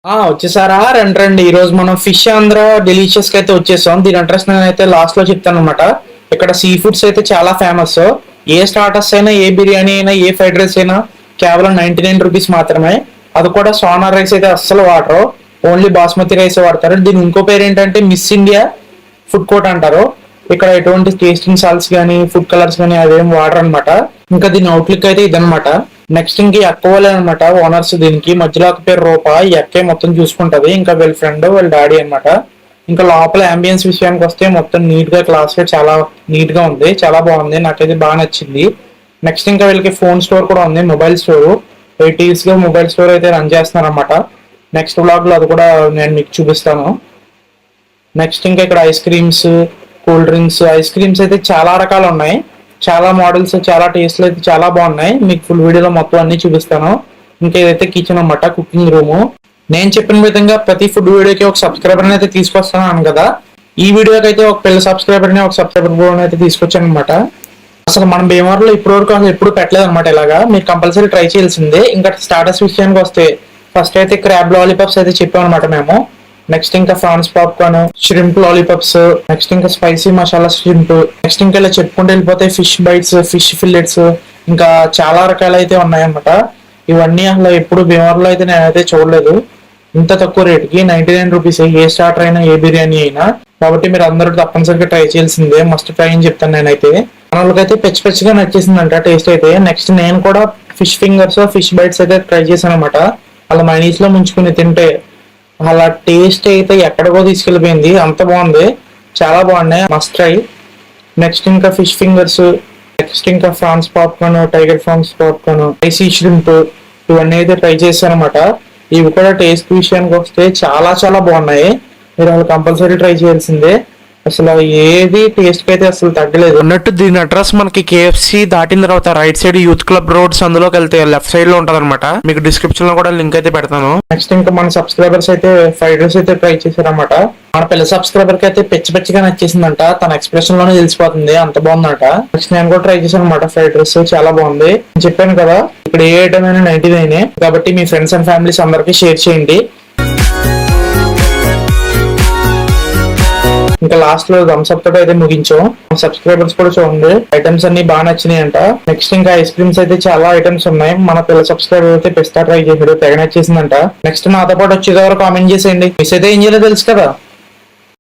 వచ్చేసారా? రండి రండి. ఈ రోజు మనం ఫిష్ ఆంధ్ర డెలిషియస్ కి అయితే వచ్చేసాం. దీని అడ్రస్ నేనైతే లాస్ట్ లో చెప్తాను అనమాట. ఇక్కడ సీ ఫుడ్స్ అయితే చాలా ఫేమస్. ఏ స్టార్టర్స్ అయినా, ఏ బిర్యానీ అయినా, ఏ ఫ్రైడ్ రైస్ అయినా కేవలం 99 రూపీస్ మాత్రమే. అది కూడా సోనా రైస్ అయితే అస్సలు వాడరు. ఓన్లీ బాస్మతి రైస్ వాడతారు. దీని ఇంకో పేరు ఏంటంటే మిస్ ఇండియా ఫుడ్ కోర్ట్ అంటారు. ఇక్కడ ఎటువంటి టేస్టింగ్ సాల్ట్స్ కానీ, ఫుడ్ కలర్స్ కానీ అవేం వాడరు అనమాట. ఇంకా దీని అవుట్లుక్ అయితే ఇదనమాట. నెక్స్ట్ ఇంక అక్కవలే అనమాట ఓనర్స్. దీనికి మధ్యలో ఒక పేరు రూపా. ఈ అక్కే మొత్తం చూసుకుంటది. ఇంకా వీళ్ళ ఫ్రెండ్ వీళ్ళ డాడీ అనమాట. ఇంకా లోపల అంబియన్స్ విషయానికి వస్తే మొత్తం నీట్ గా క్లాస్ గా చాలా నీట్ గా ఉంది. చాలా బాగుంది. నాకైతే బాగా నచ్చింది. నెక్స్ట్ ఇంకా వీళ్ళకి ఫోన్ స్టోర్ కూడా ఉంది. Mobile store. 8 years గా మొబైల్ స్టోర్ అయితే రన్ చేస్తున్నారు అనమాట. నెక్స్ట్ బ్లాగ్ లో అది కూడా నేను మీకు చూపిస్తాను. నెక్స్ట్ ఇంకా ఇక్కడ ice creams, cool drinks, ice creams అయితే చాలా రకాలు ఉన్నాయి. చాలా మోడల్స్, చాలా టేస్ట్లు అయితే చాలా బాగున్నాయి. మీకు ఫుల్ వీడియోలో మొత్తం అన్ని చూపిస్తాను. ఇంకా ఇదైతే కిచెన్ అన్నమాట, కుకింగ్ రూమ్. నేను చెప్పిన విధంగా ప్రతి ఫుడ్ వీడియోకి ఒక సబ్స్క్రైబర్ అయితే తీసుకొస్తాను కదా. ఈ వీడియోకి అయితే ఒక పిల్ల సబ్స్క్రైబర్ ని, ఒక సబ్స్క్రైబర్ అయితే తీసుకొచ్చాను అనమాట. అసలు మనం భీమవరంలో ఇప్పటివరకు అసలు ఎప్పుడు పెట్టలేదు అనమాట ఇలాగా. మీరు కంపల్సరీ ట్రై చేయాల్సిందే. ఇంకా స్టార్టర్స్ విషయానికి వస్తే ఫస్ట్ అయితే క్రాబ్ లాలీపాప్స్ అయితే చెప్పాం అనమాట మేము. నెక్స్ట్ ఇంకా prawns popcorn, shrimp lollipops, next ఇంకా స్పైసీ మసాలా ష్రింప్, నెక్స్ట్ ఇంకా ఇలా చెప్పుకుంటూ వెళ్ళిపోతే ఫిష్ బైట్స్, ఫిష్ ఫిల్లెట్స్, ఇంకా చాలా రకాలు అయితే ఉన్నాయన్నమాట. ఇవన్నీ అసలు ఎప్పుడు భీమవరంలో అయితే నేనైతే చూడలేదు. ఇంత తక్కువ రేటుకి 99 రూపీస్. ఏ స్టార్టర్ అయినా, ఏ బిర్యానీ అయినా. కాబట్టి మీరు అందరూ తప్పనిసరిగా ట్రై చేయాల్సిందే. మస్ట్ ట్రై అని చెప్తాను నేనైతే. మన వాళ్ళకైతే పెచ్చి పెచ్చిగా నచ్చేసిందంట టేస్ట్ అయితే. నెక్స్ట్ నేను కూడా ఫిష్ ఫింగర్స్, ఫిష్ బైట్స్ అయితే ట్రై చేశాను అనమాట. అలా మైనీస్ లో ముంచుకుని తింటే అలా టేస్ట్ అయితే ఎక్కడికో తీసుకెళ్ళిపోయింది. అంత బాగుంది. చాలా బాగున్నాయి. Must try. నెక్స్ట్ ఇంకా ఫిష్ ఫింగర్స్, నెక్స్ట్ ఇంకా prawns popcorn, tiger prawns popcorn, spicy shrimp, ఇవన్నీ అయితే ట్రై చేశాను అనమాట. ఇవి కూడా టేస్ట్ విషయానికి వస్తే చాలా చాలా బాగున్నాయి. మీరు వాళ్ళు కంపల్సరీ ట్రై చేయాల్సిందే. అసలు ఏది టేస్ట్ కి అయితే అసలు తగ్గలేదు అన్నట్టు. దీని అడ్రస్ మనకి కేఎఫ్సి దాటిన తర్వాత right side youth club roads అందులోకి వెళ్తే లెఫ్ట్ సైడ్ లో ఉంటది అనమాట. మీకు డిస్క్రిప్షన్ లో కూడా లింక్ అయితే పెడతాను. నెక్స్ట్ ఇంకా మన సబ్స్క్రైబర్స్ అయితే ఫ్రైడ్ రైస్ అయితే ట్రై చేశారనమాట. మన పిల్ల సబ్స్క్రైబర్ కి అయితే పిచ్చి పిచ్చిగా నచ్చేసిందంట. తన ఎక్స్ప్రెషన్ లోనే తెలిసిపోతుంది, అంత బాగుందంట. నెక్స్ట్ నేను కూడా ట్రై చేశాను అనమాట. ఫ్రైడ్ రైస్ చాలా బాగుంది. చెప్పాను కదా, ఇక్కడ ఏ ఐటమ్ అయినా 99. కాబట్టి మీ ఫ్రెండ్స్ అండ్ ఫ్యామిలీస్ అందరికి షేర్ చేయండి. ఇంకా లాస్ట్ లో థమ్స్ అప్ తోటి అయితే ముగించాం. సబ్స్క్రైబర్స్ కూడా చూడండి, ఐటమ్స్ అన్ని బాగా నచ్చినాయి అంట. నెక్స్ట్ ఇంకా ఐస్ క్రీమ్స్ అయితే చాలా ఐటమ్స్ ఉన్నాయి. మన పిల్ల సబ్స్క్రైబర్ అయితే పిస్తా ట్రై చేసాడు, తెగ నచ్చేసిందంట. నెక్స్ట్ నాతో పాటు వచ్చేదారు కామెంట్ చేసేయండి. మిస్ అయితే ఏం చేయాలో తెలుసు కదా.